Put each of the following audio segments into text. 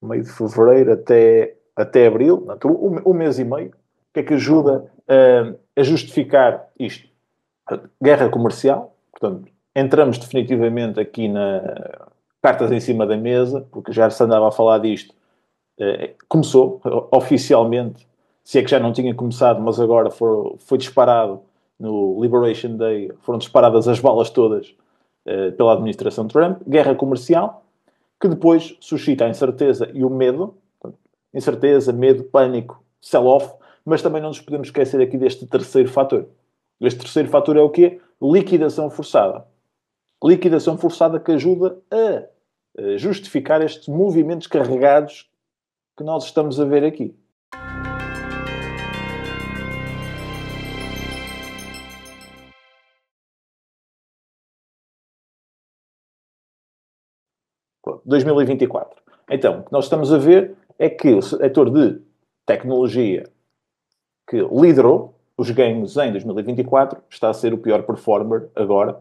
meio de fevereiro até abril, portanto, um mês e meio, o que é que ajuda a justificar isto? Guerra comercial, portanto, entramos definitivamente aqui na cartas em cima da mesa, porque já se andava a falar disto. Começou oficialmente, se é que já não tinha começado, mas agora foi disparado no Liberation Day, foram disparadas as balas todas pela administração Trump. Guerra comercial, que depois suscita a incerteza e o medo. Portanto, incerteza, medo, pânico, sell-off, mas também não nos podemos esquecer aqui deste terceiro fator. Este terceiro fator é o quê? Liquidação forçada. Liquidação forçada que ajuda a justificar estes movimentos carregados que nós estamos a ver aqui. Pronto, 2024. Então, o que nós estamos a ver é que o setor de tecnologia que liderou os ganhos em 2024 está a ser o pior performer agora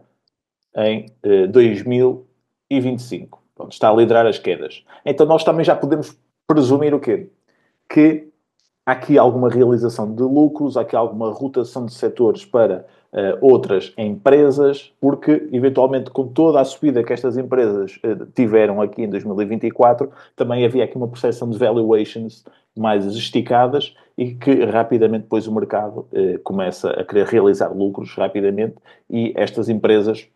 em 2025. Pronto, está a liderar as quedas. Então nós também já podemos presumir o quê? Que há aqui alguma realização de lucros, há aqui alguma rotação de setores para outras empresas, porque, eventualmente, com toda a subida que estas empresas tiveram aqui em 2024, também havia aqui uma percepção de valuations mais esticadas e que, rapidamente, depois o mercado começa a querer realizar lucros rapidamente e estas empresas.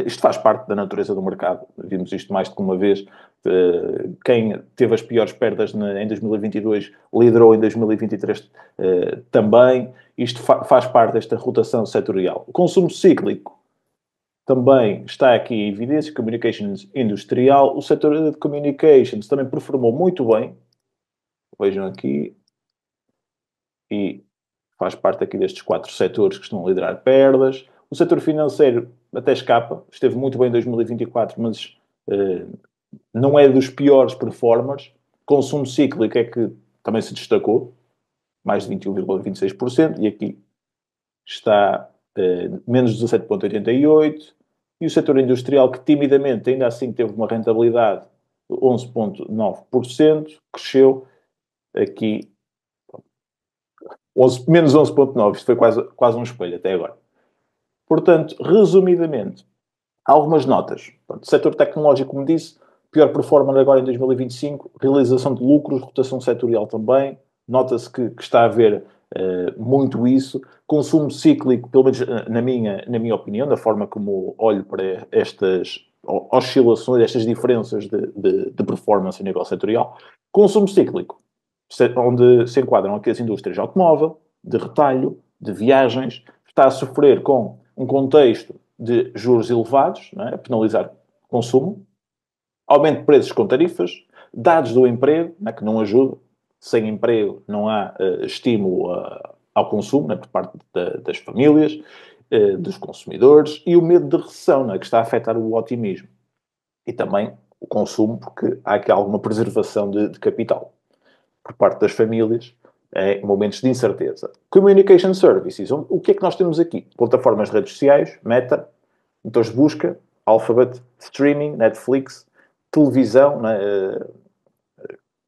Isto faz parte da natureza do mercado. Vimos isto mais do que uma vez. Quem teve as piores perdas em 2022 liderou em 2023 também. Isto faz parte desta rotação setorial. O consumo cíclico também está aqui em evidência. Communications industrial. O setor de communications também performou muito bem. Vejam aqui. E faz parte aqui destes 4 setores que estão a liderar perdas. O setor financeiro até escapa. Esteve muito bem em 2024, mas não é dos piores performers. Consumo cíclico é que também se destacou. Mais de 21,26%. E aqui está menos 17,88%. E o setor industrial, que timidamente, ainda assim, teve uma rentabilidade de 11,9%. Cresceu aqui menos 11,9%. Isto foi quase um espelho até agora. Portanto, resumidamente, há algumas notas. Portanto, o setor tecnológico, como disse, pior performance agora em 2025, realização de lucros, rotação setorial também. Nota-se que está a haver muito isso. Consumo cíclico, pelo menos na minha opinião, da forma como olho para estas oscilações, estas diferenças de performance a nível setorial. Consumo cíclico, onde se enquadram aqui as indústrias de automóvel, de retalho, de viagens, está a sofrer com um contexto de juros elevados, não é? A penalizar consumo, aumento de preços com tarifas, dados do emprego, não é? Que não ajuda. Sem emprego não há estímulo ao consumo, não é? Por parte das famílias, dos consumidores, e o medo de recessão, não é? Que está a afetar o otimismo. E também o consumo, porque há aqui alguma preservação de capital por parte das famílias em momentos de incerteza. Communication Services. O que é que nós temos aqui? Plataformas de redes sociais, Meta, motores de busca, Alphabet, streaming, Netflix, televisão, né?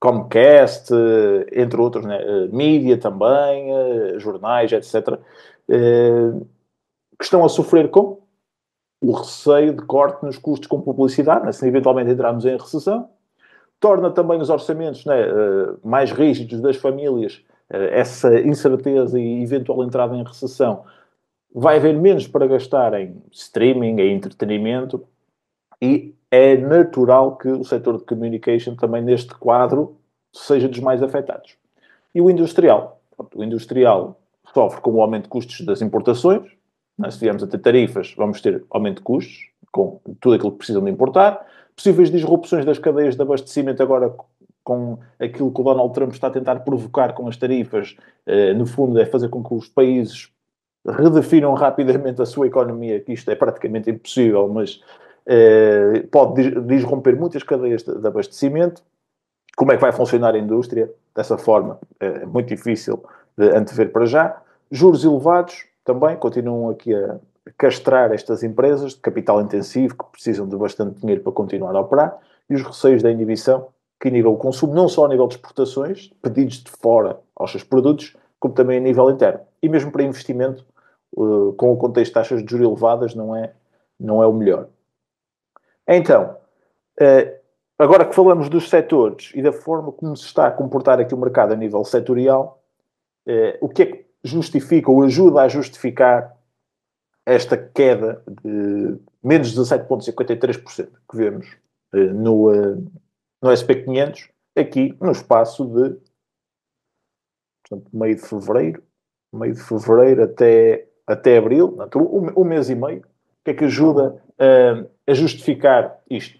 Comcast, entre outros, né? Mídia também, jornais, etc. Que estão a sofrer com o receio de corte nos custos com publicidade, né? Se eventualmente entrarmos em recessão. Torna também os orçamentos, né, mais rígidos das famílias, essa incerteza e eventual entrada em recessão. Vai haver menos para gastar em streaming, em entretenimento, e é natural que o setor de communication também neste quadro seja dos mais afetados. E o industrial? O industrial sofre com o aumento de custos das importações. Se viemos a ter tarifas, vamos ter aumento de custos com tudo aquilo que precisam de importar. Possíveis disrupções das cadeias de abastecimento agora com aquilo que o Donald Trump está a tentar provocar com as tarifas, no fundo é fazer com que os países redefinam rapidamente a sua economia, que isto é praticamente impossível, mas pode disromper muitas cadeias de abastecimento. Como é que vai funcionar a indústria? Dessa forma, é muito difícil de antever para já. Juros elevados também continuam aqui a castrar estas empresas de capital intensivo que precisam de bastante dinheiro para continuar a operar, e os receios da inibição que iniba o consumo, não só a nível de exportações, pedidos de fora aos seus produtos, como também a nível interno. E mesmo para investimento, com o contexto de taxas de juros elevadas, não é o melhor. Então, agora que falamos dos setores e da forma como se está a comportar aqui o mercado a nível setorial, o que é que justifica ou ajuda a justificar esta queda de menos 17,53% que vemos no SP500, aqui no espaço de, portanto, meio de fevereiro até abril, portanto, um mês e meio. O que é que ajuda a justificar isto?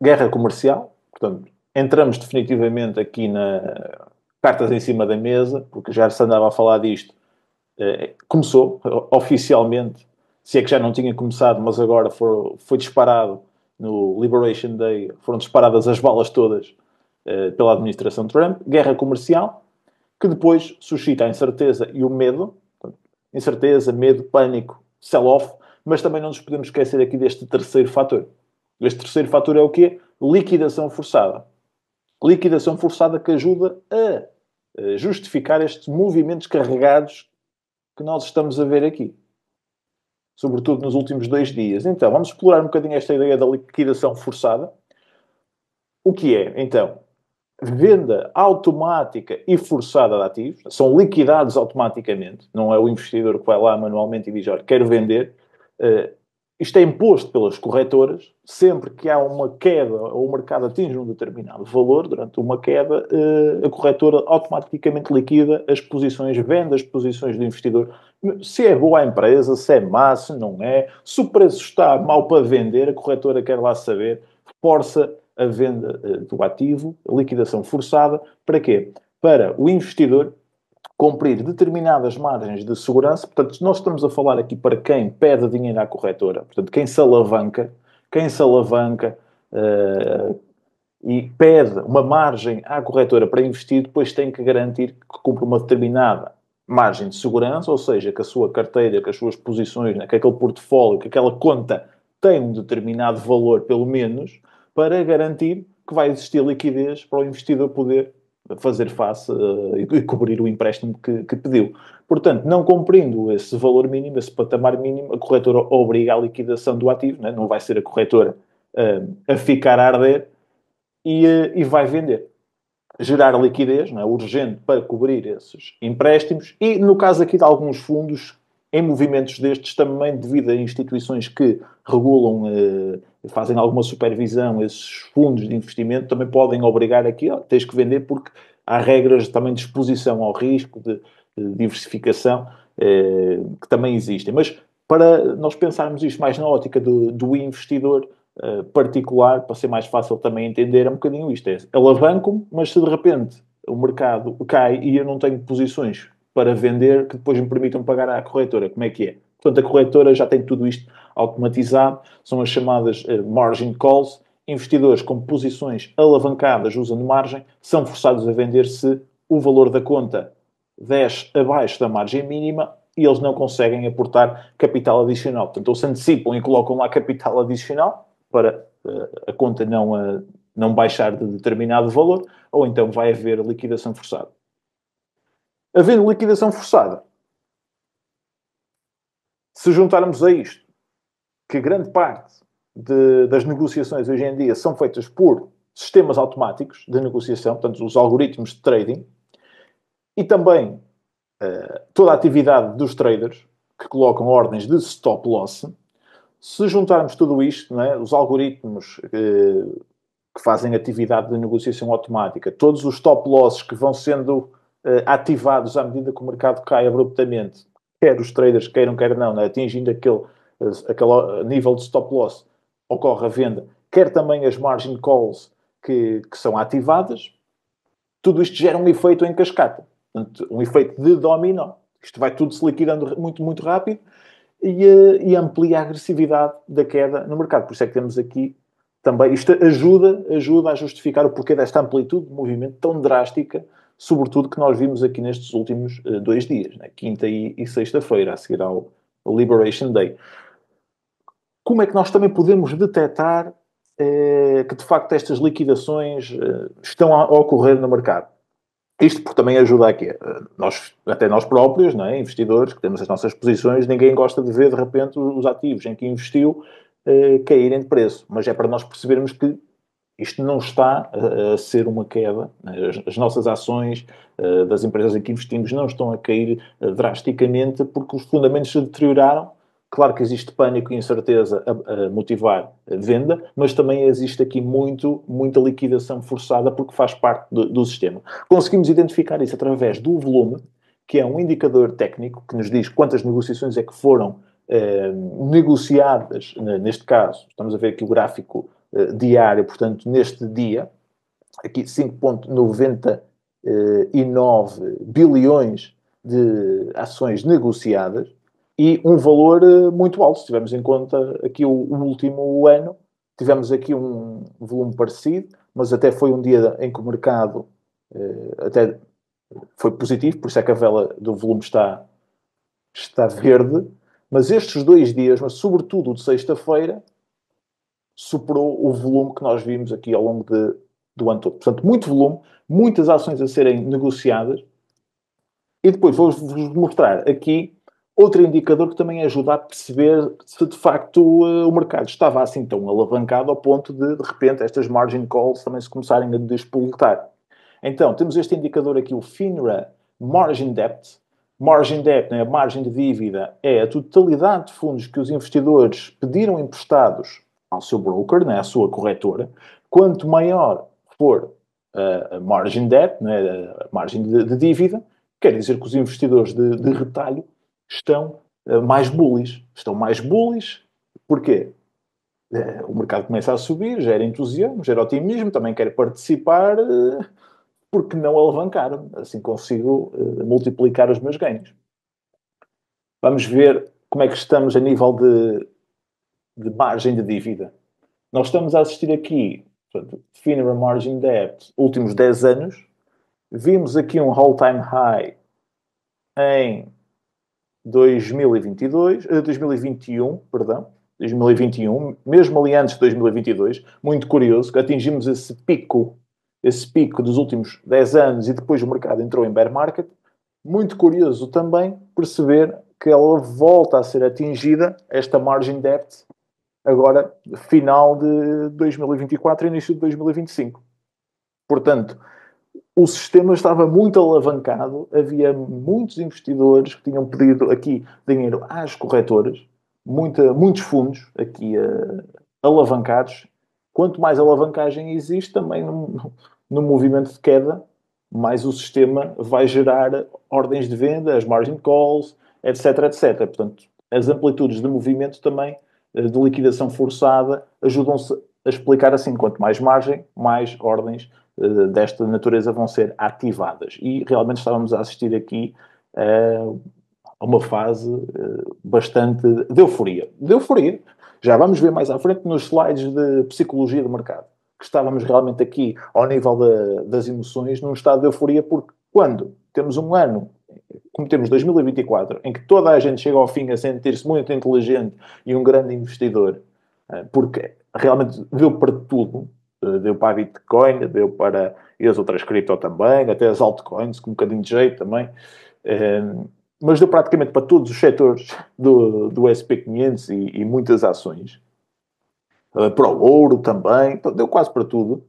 Guerra comercial, portanto, entramos definitivamente aqui na cartas em cima da mesa, porque já se andava a falar disto. Começou oficialmente, se é que já não tinha começado, mas agora foi disparado no Liberation Day, foram disparadas as balas todas pela administração Trump. Guerra comercial, que depois suscita a incerteza e o medo. Incerteza, medo, pânico, sell-off, mas também não nos podemos esquecer aqui deste terceiro fator. Este terceiro fator é o quê? Liquidação forçada. Liquidação forçada que ajuda a justificar estes movimentos carregados que nós estamos a ver aqui. Sobretudo nos últimos 2 dias. Então, vamos explorar um bocadinho esta ideia da liquidação forçada. O que é, então? Venda automática e forçada de ativos. São liquidados automaticamente. Não é o investidor que vai lá manualmente e diz, olha, quero vender. Isto é imposto pelas corretoras. Sempre que há uma queda ou o mercado atinge um determinado valor, durante uma queda, a corretora automaticamente liquida as posições, vende as posições do investidor. Se é boa a empresa, se é má, se não é. Se o preço está mau para vender, a corretora quer lá saber, força a venda do ativo, a liquidação forçada. Para quê? Para o investidor cumprir determinadas margens de segurança. Portanto, nós estamos a falar aqui para quem pede dinheiro à corretora. Portanto, quem se alavanca e pede uma margem à corretora para investir, depois tem que garantir que cumpre uma determinada margem de segurança, ou seja, que a sua carteira, que as suas posições, né, que aquele portfólio, que aquela conta tem um determinado valor, pelo menos, para garantir que vai existir liquidez para o investidor poder fazer face e cobrir o empréstimo que pediu. Portanto, não cumprindo esse valor mínimo, esse patamar mínimo, a corretora obriga a liquidação do ativo, né? Não vai ser a corretora a ficar a arder e vai vender. Gerar liquidez, não é? Urgente para cobrir esses empréstimos e, no caso aqui de alguns fundos, em movimentos destes também devido a instituições que regulam, fazem alguma supervisão, esses fundos de investimento também podem obrigar aqui, tens que vender porque há regras também de exposição ao risco, de diversificação, que também existem. Mas para nós pensarmos isto mais na ótica do investidor particular, para ser mais fácil também entender, é um bocadinho isto. É alavanco-me, mas se de repente o mercado cai e eu não tenho posições para vender que depois me permitam pagar à corretora. Como é que é? Portanto, a corretora já tem tudo isto automatizado. São as chamadas margin calls. Investidores com posições alavancadas usando margem são forçados a vender se o valor da conta desce abaixo da margem mínima e eles não conseguem aportar capital adicional. Portanto, ou se antecipam e colocam lá capital adicional para a conta não baixar de determinado valor, ou então vai haver liquidação forçada. Havendo liquidação forçada, se juntarmos a isto que grande parte das negociações hoje em dia são feitas por sistemas automáticos de negociação, portanto, os algoritmos de trading, e também toda a atividade dos traders, que colocam ordens de stop loss, se juntarmos tudo isto, não é, os algoritmos que fazem atividade de negociação automática, todos os stop losses que vão sendo ativados à medida que o mercado cai abruptamente, quer os traders queiram, quer não, né? Atingindo aquele nível de stop loss, ocorre a venda, quer também as margin calls que são ativadas, tudo isto gera um efeito em cascata. Portanto, um efeito de dominó. Isto vai tudo se liquidando muito, muito rápido e amplia a agressividade da queda no mercado. Por isso é que temos aqui também... Isto ajuda a justificar o porquê desta amplitude de movimento tão drástica, sobretudo que nós vimos aqui nestes últimos 2 dias, né? Quinta e sexta-feira, a seguir ao Liberation Day. Como é que nós também podemos detectar que de facto estas liquidações estão a ocorrer no mercado. Isto porque também ajuda aqui. Até nós próprios, não é? Investidores, que temos as nossas posições, ninguém gosta de ver de repente os ativos em que investiu caírem de preço. Mas é para nós percebermos que isto não está a ser uma queda. As nossas ações das empresas em que investimos não estão a cair drasticamente porque os fundamentos se deterioraram. Claro que existe pânico e incerteza a motivar a venda, mas também existe aqui muita liquidação forçada porque faz parte do sistema. Conseguimos identificar isso através do volume, que é um indicador técnico que nos diz quantas negociações é que foram negociadas, neste caso. Estamos a ver aqui o gráfico diário, portanto, neste dia, aqui 5,99 bilhões de ações negociadas e um valor muito alto. Se tivermos em conta aqui o último ano, tivemos aqui um volume parecido, mas até foi um dia em que o mercado até foi positivo, por isso é que a vela do volume está verde, mas estes 2 dias, mas sobretudo o de sexta-feira, superou o volume que nós vimos aqui ao longo do ano todo. Portanto, muito volume, muitas ações a serem negociadas. E depois vou-vos mostrar aqui outro indicador que também ajuda a perceber se de facto o mercado estava assim tão alavancado ao ponto de repente, estas margin calls também se começarem a despoletar. Então, temos este indicador aqui, o FINRA Margin Debt. Margin Debt, né, a margem de dívida, é a totalidade de fundos que os investidores pediram emprestados ao seu broker, né, à sua corretora. Quanto maior for a margin debt, né, a margem de dívida, quer dizer que os investidores de retalho estão mais bullish. Estão mais bullish. Porquê? O mercado começa a subir, gera entusiasmo, gera otimismo, também quer participar, porque não alavancar? Assim consigo multiplicar os meus ganhos. Vamos ver como é que estamos a nível de margem de dívida. Nós estamos a assistir aqui, portanto, FINRA Margin Debt, últimos 10 anos. Vimos aqui um all-time high em 2021, perdão, 2021, mesmo ali antes de 2022, muito curioso, que atingimos esse pico dos últimos 10 anos e depois o mercado entrou em bear market. Muito curioso também perceber que ela volta a ser atingida, esta margin debt, agora, final de 2024 e início de 2025. Portanto, o sistema estava muito alavancado, havia muitos investidores que tinham pedido aqui dinheiro às corretoras, muitos fundos aqui alavancados. Quanto mais alavancagem existe também no movimento de queda, mais o sistema vai gerar ordens de venda, as margin calls, etc, etc. Portanto, as amplitudes de movimento também, de liquidação forçada, ajudam-se a explicar assim, quanto mais margem, mais ordens desta natureza vão ser ativadas. E realmente estávamos a assistir aqui a uma fase bastante de euforia. De euforia. Já vamos ver mais à frente nos slides de psicologia do mercado. Que estávamos realmente aqui ao nível das emoções num estado de euforia, porque quando temos um ano, como temos 2024, em que toda a gente chega ao fim a sentir-se muito inteligente e um grande investidor, porque realmente deu para tudo, deu para a Bitcoin, deu para e as outras cripto também, até as altcoins, com um bocadinho de jeito também, mas deu praticamente para todos os setores do SP500 e muitas ações. Para o ouro também, deu quase para tudo.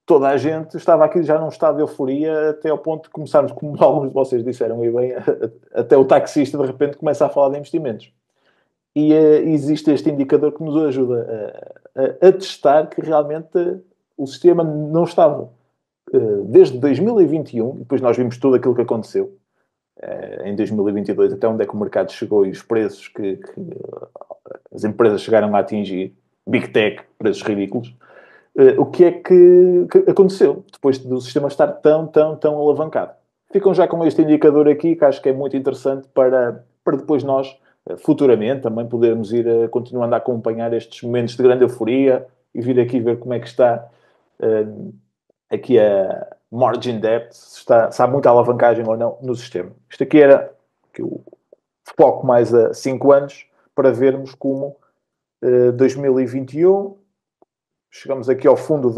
Toda a gente estava aqui já num estado de euforia até ao ponto de começarmos, como alguns de vocês disseram, e bem, até o taxista de repente começa a falar de investimentos. E existe este indicador que nos ajuda a testar que realmente o sistema não estava. Desde 2021, e depois nós vimos tudo aquilo que aconteceu em 2022, até onde é que o mercado chegou e os preços que as empresas chegaram a atingir, Big Tech, preços ridículos. O que é que aconteceu depois do sistema estar tão alavancado? Ficam já com este indicador aqui, que acho que é muito interessante para depois nós, futuramente, também podermos ir continuando a acompanhar estes momentos de grande euforia e vir aqui ver como é que está aqui a margin debt, se há muita alavancagem ou não no sistema. Isto aqui era o foco mais a 5 anos para vermos como 2021 chegamos aqui ao fundo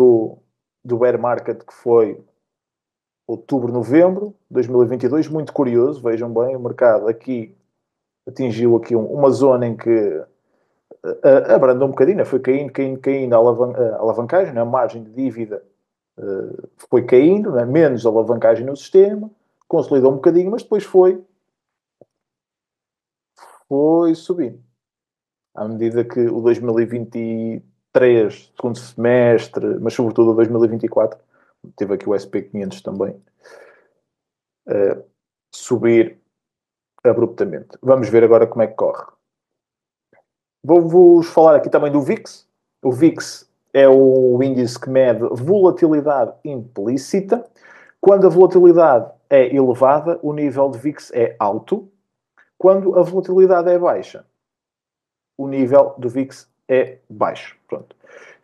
do bear market, que foi outubro, novembro de 2022. Muito curioso, vejam bem, o mercado aqui atingiu aqui uma zona em que abrandou um bocadinho, foi caindo a alavancagem, né? A margem de dívida foi caindo, né? Menos alavancagem no sistema, consolidou um bocadinho, mas depois foi subindo. À medida que o 2023, segundo semestre, mas sobretudo o 2024, teve aqui o SP500 também, subir abruptamente. Vamos ver agora como é que corre. Vou-vos falar aqui também do VIX. O VIX é o índice que mede volatilidade implícita. Quando a volatilidade é elevada, o nível de VIX é alto. Quando a volatilidade é baixa, o nível do VIX é baixo. Pronto.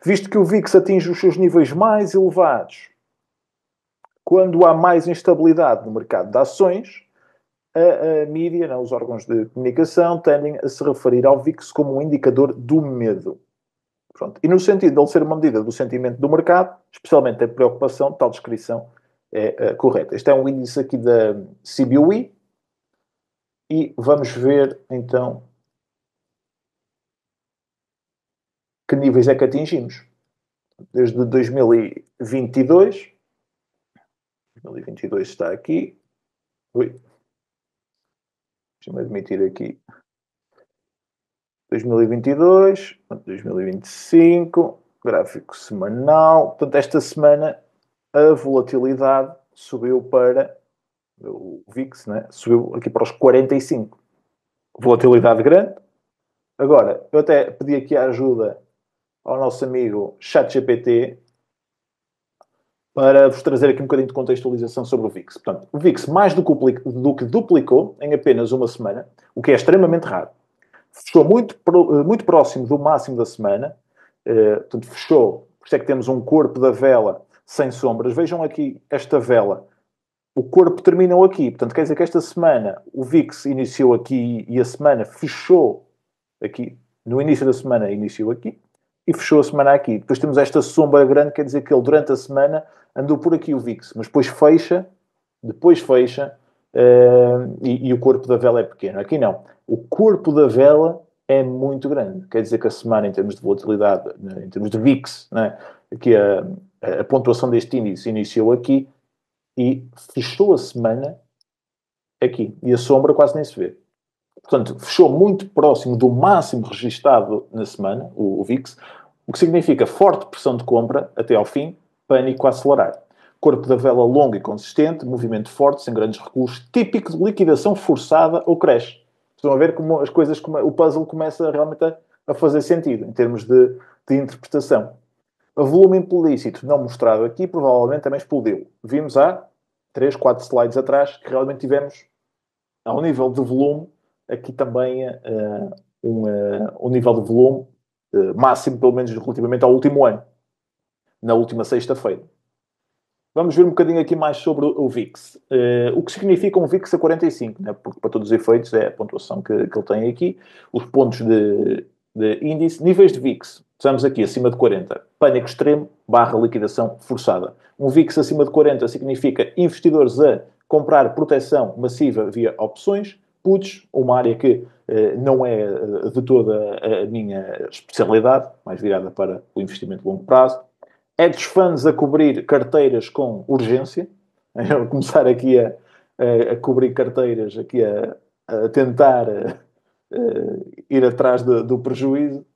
Visto que o VIX atinge os seus níveis mais elevados quando há mais instabilidade no mercado de ações, a mídia, né, os órgãos de comunicação, tendem a se referir ao VIX como um indicador do medo. Pronto. E no sentido de ele ser uma medida do sentimento do mercado, especialmente da preocupação, tal descrição é correta. Este é um índice aqui da CBOE e vamos ver então que níveis é que atingimos. Desde 2022, 2022 está aqui. Ui. Deixa-me admitir aqui. 2022, 2025, gráfico semanal. Portanto, esta semana a volatilidade subiu para o VIX, né? Subiu aqui para os 45. Volatilidade grande. Agora, eu até pedi aqui a ajuda ao nosso amigo ChatGPT para vos trazer aqui um bocadinho de contextualização sobre o VIX. Portanto, o VIX mais do que duplicou em apenas uma semana, o que é extremamente raro. Fechou muito próximo do máximo da semana. Portanto, fechou. Por isso é que temos um corpo da vela sem sombras. Vejam aqui esta vela. O corpo terminou aqui. Portanto, quer dizer que esta semana o VIX iniciou aqui e a semana fechou aqui. No início da semana iniciou aqui e fechou a semana aqui. Depois temos esta sombra grande, quer dizer que ele durante a semana andou por aqui o VIX, mas depois fecha e o corpo da vela é pequeno. Aqui não. O corpo da vela é muito grande. Quer dizer que a semana, em termos de volatilidade, em termos de VIX, né, aqui a pontuação deste índice iniciou aqui e fechou a semana aqui. E a sombra quase nem se vê. Portanto, fechou muito próximo do máximo registado na semana, o VIX, o que significa forte pressão de compra até ao fim, pânico a acelerar. Corpo da vela longo e consistente, movimento forte, sem grandes recursos, típico de liquidação forçada ou crash. Estão a ver como as coisas, o puzzle começa realmente a fazer sentido, em termos de interpretação. O volume implícito não mostrado aqui, provavelmente também explodiu. Vimos há 3, 4 slides atrás que realmente tivemos, ao nível de volume, aqui também um nível de volume máximo, pelo menos relativamente ao último ano, na última sexta-feira. Vamos ver um bocadinho aqui mais sobre o VIX. O que significa um VIX a 45, né? Porque para todos os efeitos é a pontuação que ele tem aqui. Os pontos de índice. Níveis de VIX. Estamos aqui acima de 40. Pânico extremo / liquidação forçada. Um VIX acima de 40 significa investidores a comprar proteção massiva via opções. Puts, uma área que não é de toda a minha especialidade, mais virada para o investimento de longo prazo. Hedge funds a cobrir carteiras com urgência. Eu começar aqui a cobrir carteiras, aqui a tentar ir atrás do prejuízo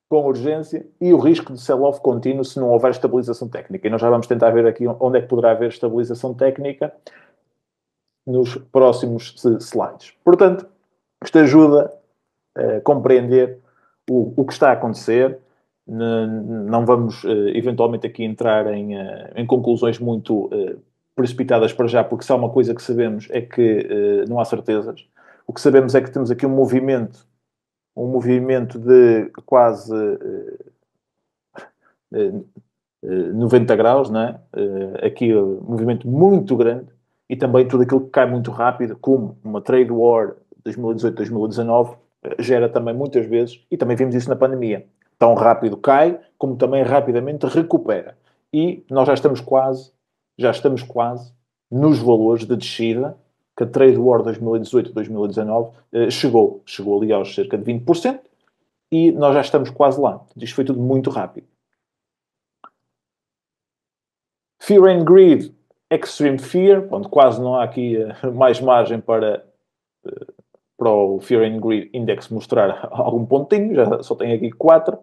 com urgência e o risco de sell-off contínuo se não houver estabilização técnica. E nós já vamos tentar ver aqui onde é que poderá haver estabilização técnica nos próximos slides. Portanto, isto ajuda a compreender o que está a acontecer. Não vamos, eventualmente, aqui entrar em conclusões muito precipitadas para já, porque se há uma coisa que sabemos é que não há certezas. O que sabemos é que temos aqui um movimento de quase 90 graus, não é? Aqui um movimento muito grande e também tudo aquilo que cai muito rápido, como uma trade war 2018-2019, gera também muitas vezes, e também vimos isso na pandemia, tão rápido cai, como também rapidamente recupera. E nós já estamos quase nos valores de descida que a Trade War 2018-2019 chegou. Chegou ali aos cerca de 20% e nós já estamos quase lá. Isto foi tudo muito rápido. Fear and Greed, Extreme Fear, onde quase não há aqui mais margem para o Fear and Greed Index mostrar algum pontinho, já só tem aqui 4,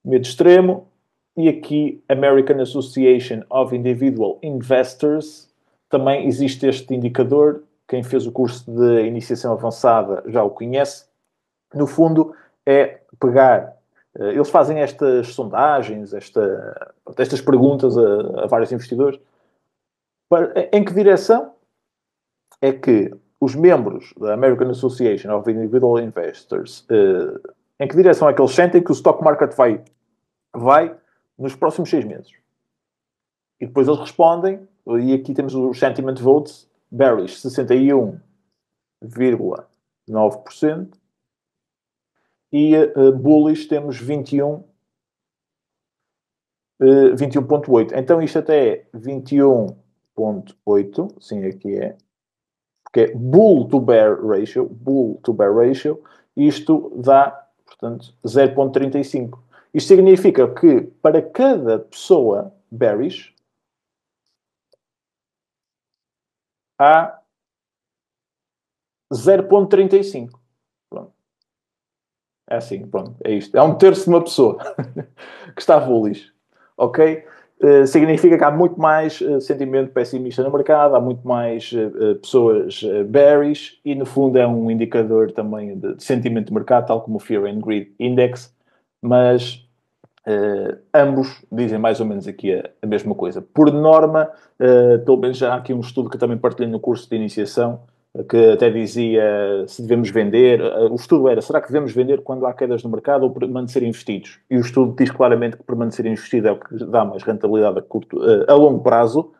medo extremo, e aqui American Association of Individual Investors, também existe este indicador, quem fez o curso de iniciação avançada já o conhece. No fundo, é pegar... Eles fazem estas sondagens, estas perguntas a vários investidores. Em que direção é que os membros da American Association of Individual Investors, em que direção é que eles sentem que o stock market vai nos próximos 6 meses? E depois eles respondem, e aqui temos os sentiment votes, bearish 61,9%, e bullish temos 21,8%. Então isto até é 21,8%, sim, aqui é, porque é bull to bear ratio, isto dá, portanto, 0,35. Isto significa que para cada pessoa bearish há 0,35. Pronto. É assim, pronto, é isto. É um terço de uma pessoa que está bullish. Ok? Significa que há muito mais sentimento pessimista no mercado, há muito mais pessoas bearish e, no fundo, é um indicador também de sentimento de mercado, tal como o Fear and Greed Index, mas ambos dizem mais ou menos aqui a mesma coisa. Por norma, pelo menos já há aqui um estudo que também partilhei no curso de iniciação, que até dizia se devemos vender. O estudo era, será que devemos vender quando há quedas no mercado ou permanecer investidos? E o estudo diz claramente que permanecer investido é o que dá mais rentabilidade a longo prazo,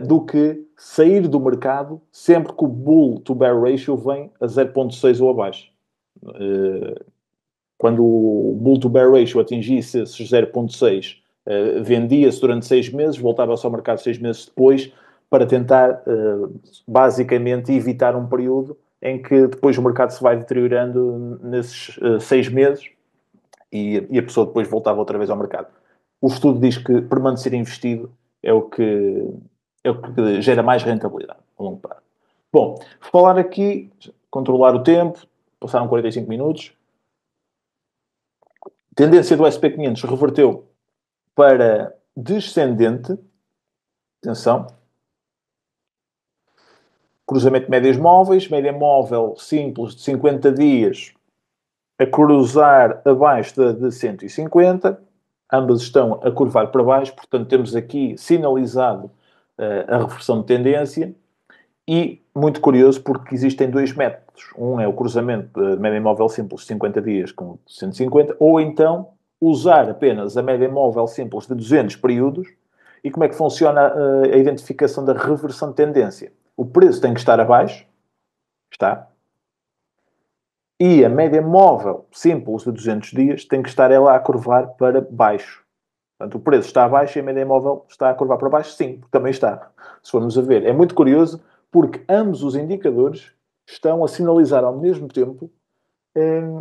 do que sair do mercado sempre que o bull to bear ratio vem a 0,6 ou abaixo. Quando o bull to bear ratio atingisse esses 0,6, vendia-se durante 6 meses, voltava-se ao mercado 6 meses depois, para tentar, basicamente, evitar um período em que depois o mercado se vai deteriorando nesses 6 meses e a pessoa depois voltava outra vez ao mercado. O estudo diz que permanecer investido é o que gera mais rentabilidade a longo prazo. Bom, falar aqui, controlar o tempo, passaram 45 minutos. Tendência do SP500 reverteu para descendente. Atenção. Cruzamento de médias móveis, média móvel simples de 50 dias a cruzar abaixo de 150. Ambas estão a curvar para baixo, portanto temos aqui sinalizado a reversão de tendência. E, muito curioso, porque existem 2 métodos. Um é o cruzamento de média móvel simples de 50 dias com 150, ou então usar apenas a média móvel simples de 200 períodos. E como é que funciona a identificação da reversão de tendência? O preço tem que estar abaixo, está, e a média móvel simples de 200 dias tem que estar ela a curvar para baixo. Portanto, o preço está abaixo e a média móvel está a curvar para baixo? Sim, também está. Se formos a ver. É muito curioso porque ambos os indicadores estão a sinalizar ao mesmo tempo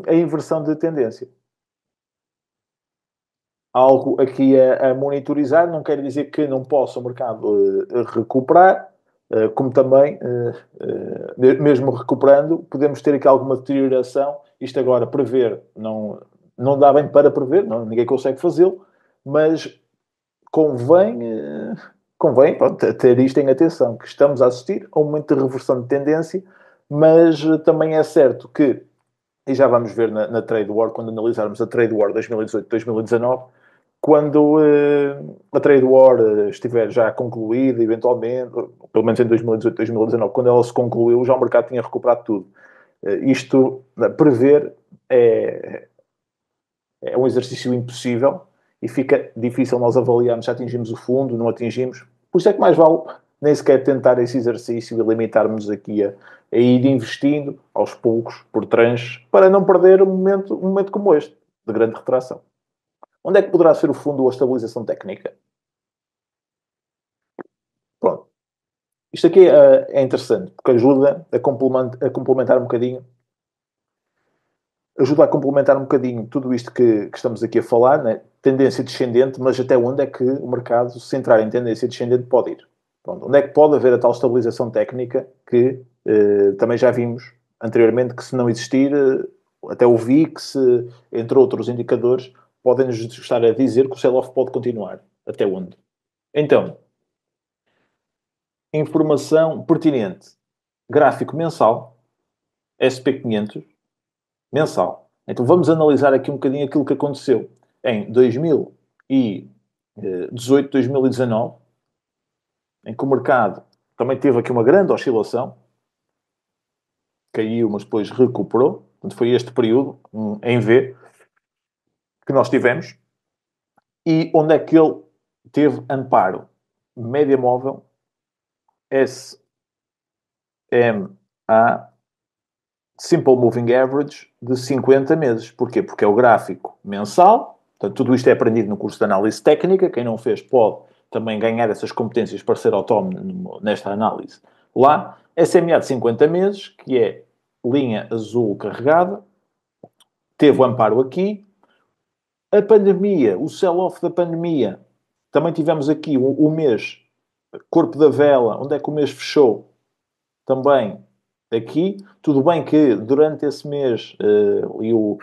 a inversão de tendência. Algo aqui a monitorizar, não quer dizer que não possa o mercado recuperar, como também, mesmo recuperando, podemos ter aqui alguma deterioração. Isto agora, prever, não dá bem para prever, ninguém consegue fazê-lo, mas convém pronto, ter isto em atenção, que estamos a assistir a um momento de reversão de tendência, mas também é certo que, e já vamos ver na Trade War, quando analisarmos a Trade War 2018-2019, quando a Trade War estiver já concluída, eventualmente, pelo menos em 2018-2019, quando ela se concluiu, já o mercado tinha recuperado tudo. Isto, prever, é um exercício impossível e fica difícil nós avaliarmos se atingimos o fundo, não atingimos. Por isso é que mais vale nem sequer tentar esse exercício e limitarmos aqui a ir investindo aos poucos, por tranches, para não perder um momento como este. de grande retração. Onde é que poderá ser o fundo ou a estabilização técnica? Pronto. Isto aqui é interessante, porque ajuda a complementar um bocadinho tudo isto que estamos aqui a falar, né? Tendência descendente, mas até onde é que o mercado, se entrar em tendência descendente, pode ir? Pronto. Onde é que pode haver a tal estabilização técnica que também já vimos anteriormente que, se não existir, até o VIX, entre outros indicadores, podem-nos estar a dizer que o sell-off pode continuar. Até onde? Então, informação pertinente. Gráfico mensal, SP500, mensal. Então vamos analisar aqui um bocadinho aquilo que aconteceu em 2018, 2019, em que o mercado também teve aqui uma grande oscilação, caiu, mas depois recuperou. Portanto, foi este período, em V, que nós tivemos. E onde é que ele teve amparo? Média móvel, SMA, Simple Moving Average, de 50 meses. Porquê? Porque é o gráfico mensal. Portanto, tudo isto é aprendido no curso de análise técnica. Quem não fez pode também ganhar essas competências para ser autónomo nesta análise. Lá, SMA de 50 meses, que é linha azul carregada, teve o amparo aqui. A pandemia, o sell-off da pandemia, também tivemos aqui o mês, corpo da vela, onde é que o mês fechou? Também aqui. Tudo bem que durante esse mês, e o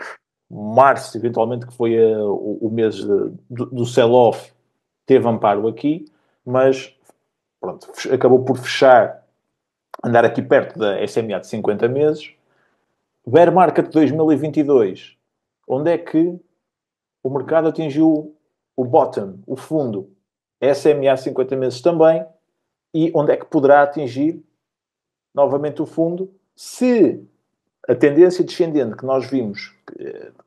março, eventualmente, que foi o mês do sell-off, teve amparo aqui, mas pronto, acabou por fechar, andar aqui perto da SMA de 50 meses. Bear Market 2022, onde é que o mercado atingiu o bottom, o fundo? SMA 50 meses também. E onde é que poderá atingir novamente o fundo, se a tendência descendente que nós vimos,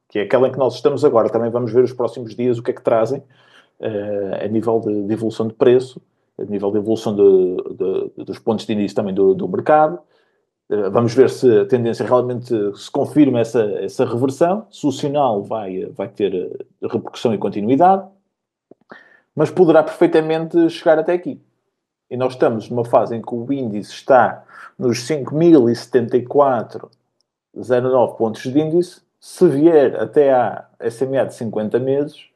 que é aquela em que nós estamos agora, também vamos ver os próximos dias o que é que trazem, a nível de evolução de preço, a nível de evolução dos pontos de índice também do mercado. Vamos ver se a tendência realmente se confirma essa reversão, se o sinal vai ter repercussão e continuidade, mas poderá perfeitamente chegar até aqui. E nós estamos numa fase em que o índice está nos 5.074,09 pontos de índice. Se vier até à SMA de 50 meses,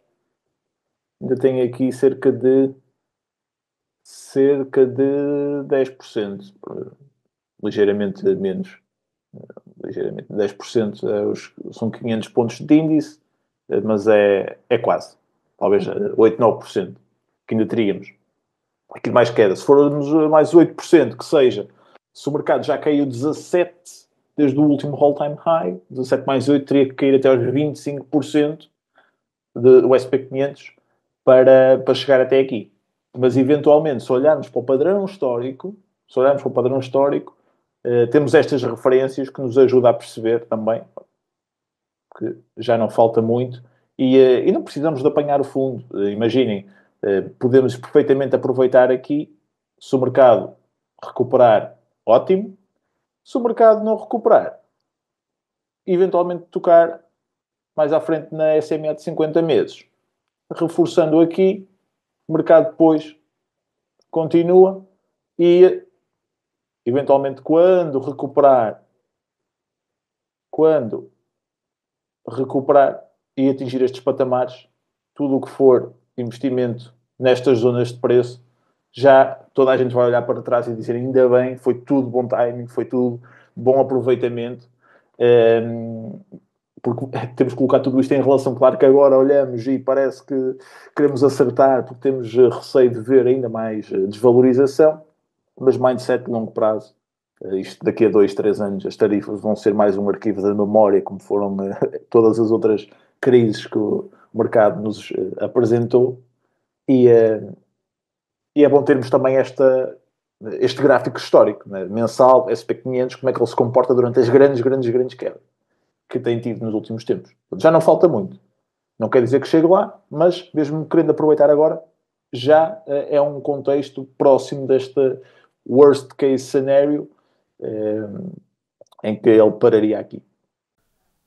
ainda tem aqui cerca de 10%. Ligeiramente menos. Ligeiramente 10%. São 500 pontos de índice, mas é quase. Talvez 8, 9% que ainda teríamos. Aqui mais queda. Se formos mais 8%, que seja, se o mercado já caiu 17 desde o último all-time high, 17 mais 8 teria que cair até aos 25% do SP500 para chegar até aqui. Mas, eventualmente, se olharmos para o padrão histórico, temos estas referências que nos ajudam a perceber também que já não falta muito e não precisamos de apanhar o fundo. Imaginem, podemos perfeitamente aproveitar aqui. Se o mercado recuperar, ótimo. Se o mercado não recuperar, eventualmente tocar mais à frente na SMA de 50 meses. Reforçando aqui, o mercado depois continua e, eventualmente, quando recuperar e atingir estes patamares, tudo o que for investimento nestas zonas de preço, já toda a gente vai olhar para trás e dizer ainda bem, foi tudo bom timing, foi tudo bom aproveitamento. Porque temos que colocar tudo isto em relação. Claro que agora olhamos e parece que queremos acertar porque temos receio de ver ainda mais desvalorização, mas mindset de longo prazo. Isto daqui a 2, 3 anos as tarifas vão ser mais um arquivo da memória, como foram todas as outras crises que o mercado nos apresentou. E é bom termos também este gráfico histórico, né? Mensal, SP500, como é que ele se comporta durante as grandes quedas que tem tido nos últimos tempos. Já não falta muito. Não quer dizer que chegue lá, mas mesmo querendo aproveitar agora, já é um contexto próximo deste worst case scenario em que ele pararia aqui.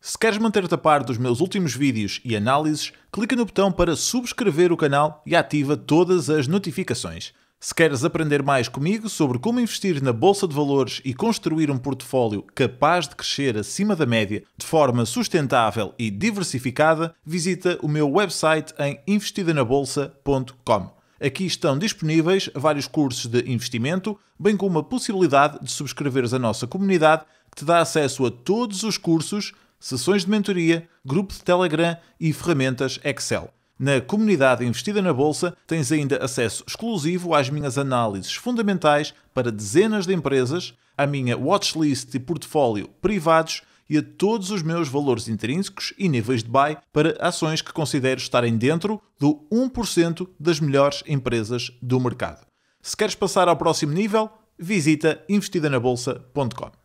Se queres manter-te a par dos meus últimos vídeos e análises, clica no botão para subscrever o canal e ativa todas as notificações. Se queres aprender mais comigo sobre como investir na Bolsa de Valores e construir um portfólio capaz de crescer acima da média de forma sustentável e diversificada, visita o meu website em investidanabolsa.com. Aqui estão disponíveis vários cursos de investimento, bem como a possibilidade de subscreveres a nossa comunidade, que te dá acesso a todos os cursos, sessões de mentoria, grupo de Telegram e ferramentas Excel. Na comunidade Investida na Bolsa tens ainda acesso exclusivo às minhas análises fundamentais para dezenas de empresas, à minha watchlist e portfólio privados e a todos os meus valores intrínsecos e níveis de buy para ações que considero estarem dentro do 1% das melhores empresas do mercado. Se queres passar ao próximo nível, visita investidanabolsa.com.